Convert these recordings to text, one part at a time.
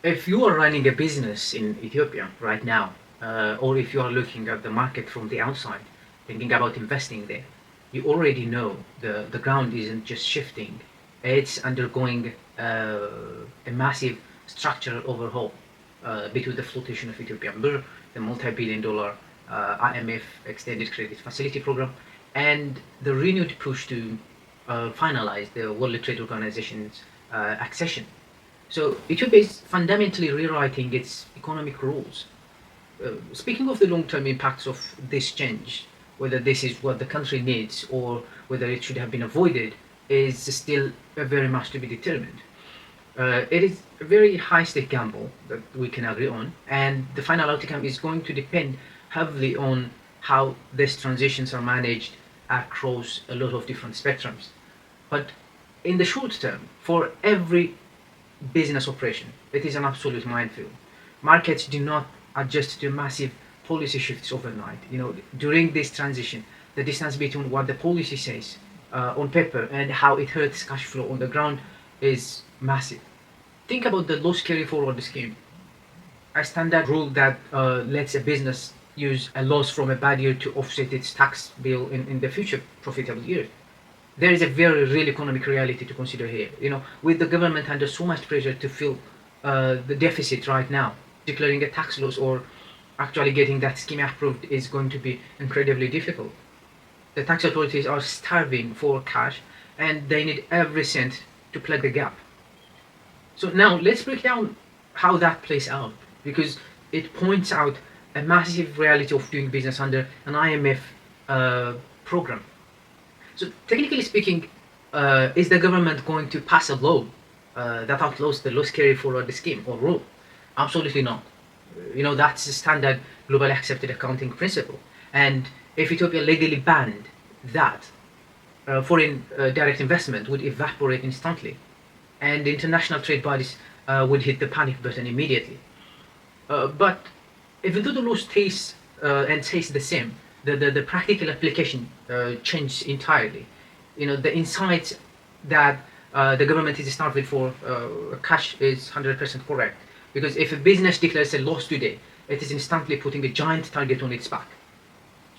If you are running a business in Ethiopia right now, or if you are looking at the market from the outside, thinking about investing there, you already know the ground isn't just shifting, it's undergoing a massive structural overhaul between the flotation of Ethiopia and Birr, the multi-billion-dollar IMF extended credit facility program, and the renewed push to finalize the World Trade Organization's accession. So Ethiopia is fundamentally rewriting its economic rules. Speaking of the long-term impacts of this change, whether this is what the country needs or whether it should have been avoided, is still very much to be determined. It is a very high-stake gamble that we can agree on, and the final outcome is going to depend heavily on how these transitions are managed across a lot of different spectrums. But in the short term, for every business operation, it is an absolute minefield. Markets do not adjust to massive policy shifts overnight. During this transition, the distance between what the policy says on paper and how it hurts cash flow on the ground is massive. Think about the loss carry forward scheme, a standard rule that lets a business use a loss from a bad year to offset its tax bill in the future profitable years. There is a very real economic reality to consider here. With the government under so much pressure to fill the deficit right now, declaring a tax loss or actually getting that scheme approved is going to be incredibly difficult. The tax authorities are starving for cash and they need every cent to plug the gap. So now let's break down how that plays out, because it points out a massive reality of doing business under an IMF program. So technically speaking, is the government going to pass a law that outlaws the loss carry forward scheme or rule? Absolutely not. That's a standard globally accepted accounting principle. And if Ethiopia legally banned that, foreign direct investment would evaporate instantly, and international trade bodies would hit the panic button immediately. But even though the law stays and says the same, the practical application changes entirely. The insight that the government is starving for cash is 100% correct. Because if a business declares a loss today, it is instantly putting a giant target on its back.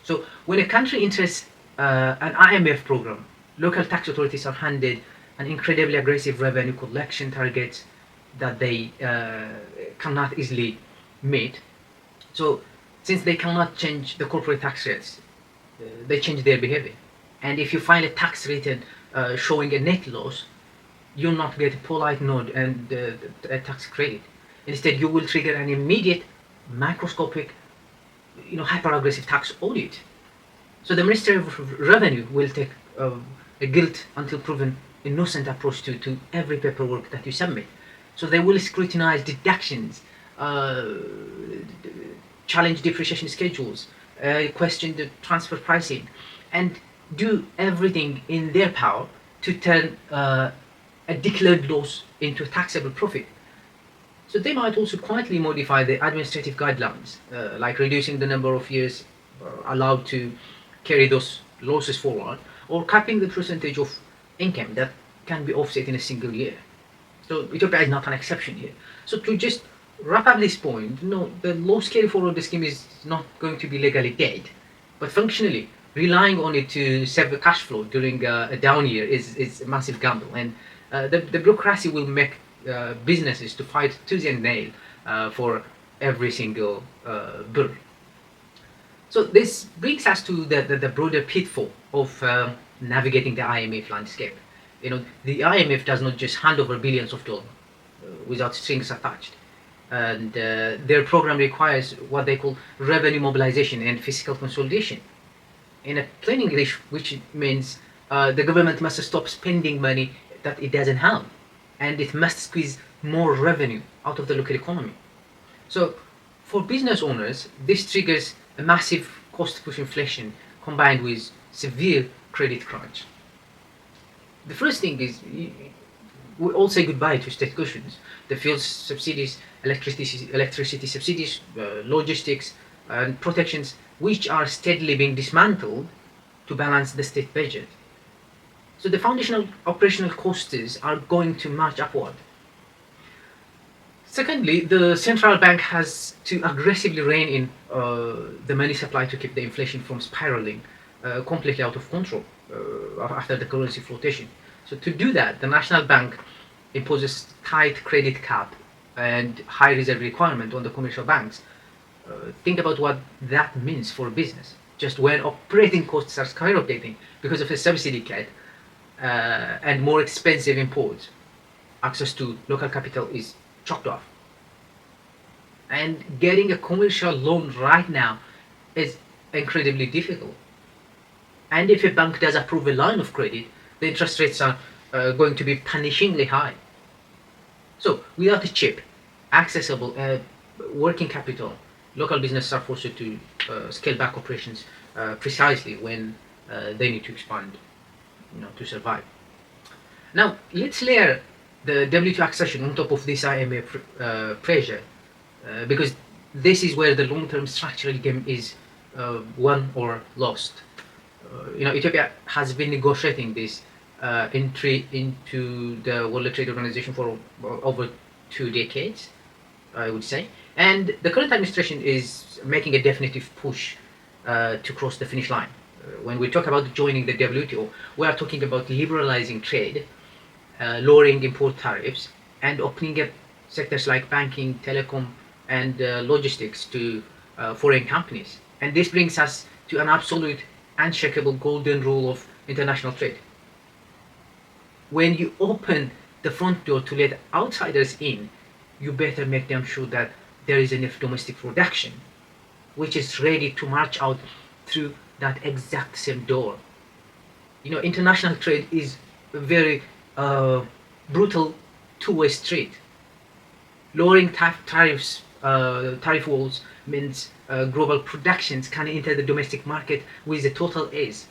So when a country enters an IMF program, local tax authorities are handed an incredibly aggressive revenue collection target that they cannot easily meet. So since they cannot change the corporate tax rates, they change their behavior. And if you file a tax return showing a net loss, you'll not get a polite nod and a tax credit. Instead, you will trigger an immediate, microscopic, hyper-aggressive tax audit. So the Ministry of Revenue will take a guilt until proven innocent approach to every paperwork that you submit. So they will scrutinize deductions, challenge depreciation schedules, question the transfer pricing, and do everything in their power to turn a declared loss into a taxable profit. So they might also quietly modify the administrative guidelines, like reducing the number of years allowed to carry those losses forward, or capping the percentage of income that can be offset in a single year. So Ethiopia is not an exception here. So to just wrap up this point, no, the loss carry forward scheme is not going to be legally dead, but functionally relying on it to save the cash flow during a down year is a massive gamble, and the bureaucracy will make businesses to fight tooth and nail for every single birr. So this brings us to the broader pitfall of navigating the IMF landscape. The IMF does not just hand over billions of dollars without strings attached. And their program requires what they call revenue mobilization and fiscal consolidation. In a plain English, which means the government must stop spending money that it doesn't have, and it must squeeze more revenue out of the local economy. So for business owners, this triggers a massive cost-push inflation combined with severe credit crunch. The first thing is we all say goodbye to state cushions, the fuel subsidies, electricity subsidies, logistics, and protections, which are steadily being dismantled to balance the state budget. So the foundational operational costs are going to march upward. Secondly, the central bank has to aggressively rein in the money supply to keep the inflation from spiraling completely out of control after the currency flotation. So to do that, the national bank imposes tight credit cap and high reserve requirement on the commercial banks. Think about what that means for business. Just when operating costs are skyrocketing because of a subsidy cut and more expensive imports, access to local capital is chopped off. And getting a commercial loan right now is incredibly difficult. And if a bank does approve a line of credit, the interest rates are going to be punishingly high. So, without a cheap, accessible working capital, local businesses are forced to scale back operations precisely when they need to expand, to survive. Now, let's layer the WTO accession on top of this IMF pressure, because this is where the long-term structural game is won or lost. Ethiopia has been negotiating this entry into the World Trade Organization for over 2 decades, I would say, and the current administration is making a definitive push to cross the finish line. When we talk about joining the WTO, we are talking about liberalizing trade, lowering import tariffs, and opening up sectors like banking, telecom, and logistics to foreign companies. And this brings us to an absolute, unshakable golden rule of international trade. When you open the front door to let outsiders in, you better make them sure that there is enough domestic production, which is ready to march out through that exact same door. International trade is a very brutal two-way street. Lowering tariff walls means global productions can enter the domestic market with a total ease.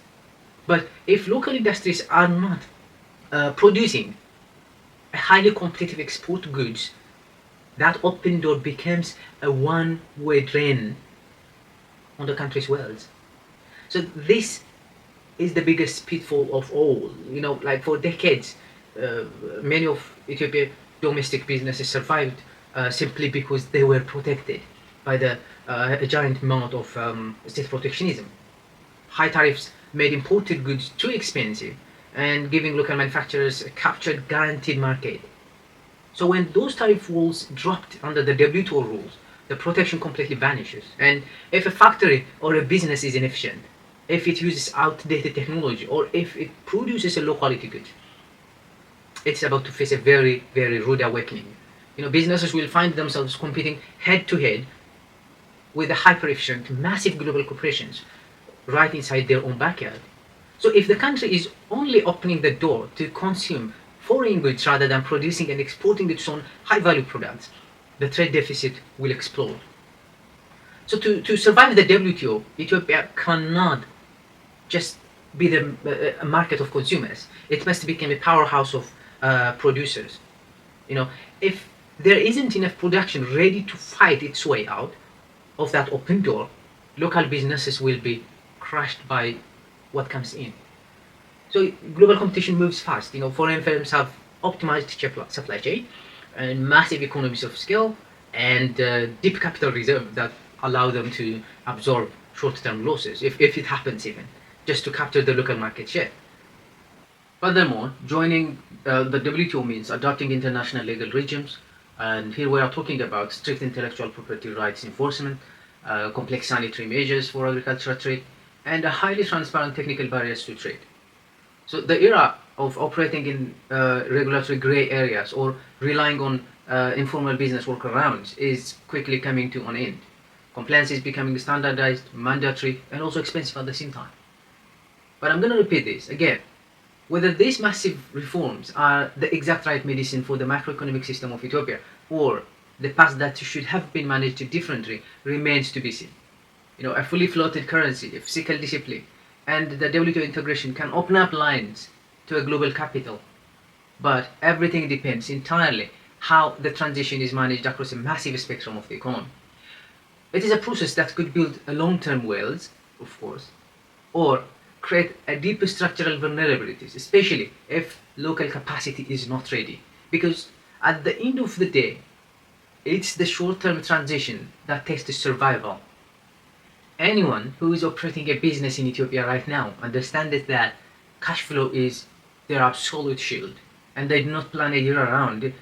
But if local industries are not producing a highly competitive export goods, that open door becomes a one-way drain on the country's wealth. So this is the biggest pitfall of all. Like for decades, many of Ethiopia's domestic businesses survived simply because they were protected by a giant amount of state protectionism. High tariffs made imported goods too expensive and giving local manufacturers a captured guaranteed market. So when those tariff walls dropped under the WTO rules, the protection completely vanishes. And if a factory or a business is inefficient, if it uses outdated technology, or if it produces a low quality good, it's about to face a very, very rude awakening. Businesses will find themselves competing head to head with the hyper efficient, massive global corporations right inside their own backyard. So if the country is only opening the door to consume foreign goods rather than producing and exporting its own high value products, the trade deficit will explode. So to survive the WTO, Ethiopia cannot just be a market of consumers. It must become a powerhouse of producers. If there isn't enough production ready to fight its way out of that open door, local businesses will be crushed by what comes in. So global competition moves fast. Foreign firms have optimized supply chain and massive economies of scale and deep capital reserve that allow them to absorb short-term losses, if it happens even, just to capture the local market share. Furthermore, joining the WTO means adopting international legal regimes, and here we are talking about strict intellectual property rights enforcement, complex sanitary measures for agricultural trade, and a highly transparent technical barriers to trade. So the era of operating in regulatory gray areas or relying on informal business workarounds is quickly coming to an end. Compliance is becoming standardized, mandatory, and also expensive at the same time. But I'm going to repeat this again. Whether these massive reforms are the exact right medicine for the macroeconomic system of Ethiopia or the path that should have been managed differently remains to be seen. A fully floated currency, a fiscal discipline, and the WTO integration can open up lines to a global capital. But everything depends entirely how the transition is managed across a massive spectrum of the economy. It is a process that could build a long-term wealth, of course, or create a deep structural vulnerabilities, especially if local capacity is not ready. Because at the end of the day, It's the short-term transition that tests survival. Anyone who is operating a business in Ethiopia right now understands that cash flow is their absolute shield, and they do not plan a year around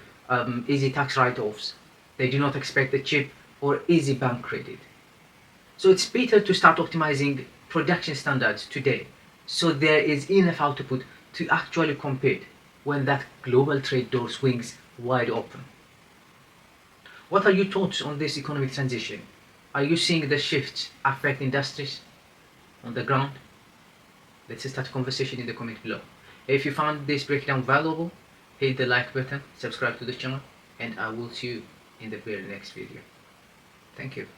easy tax write-offs. They do not expect a cheap or easy bank credit. So it's better to start optimizing production standards today, so there is enough output to actually compete when that global trade door swings wide open. What are your thoughts on this economic transition? Are you seeing the shifts affect industries on the ground? Let's start a conversation in the comment below. If you found this breakdown valuable, hit the like button, subscribe to the channel, and I will see you in the very next video. Thank you.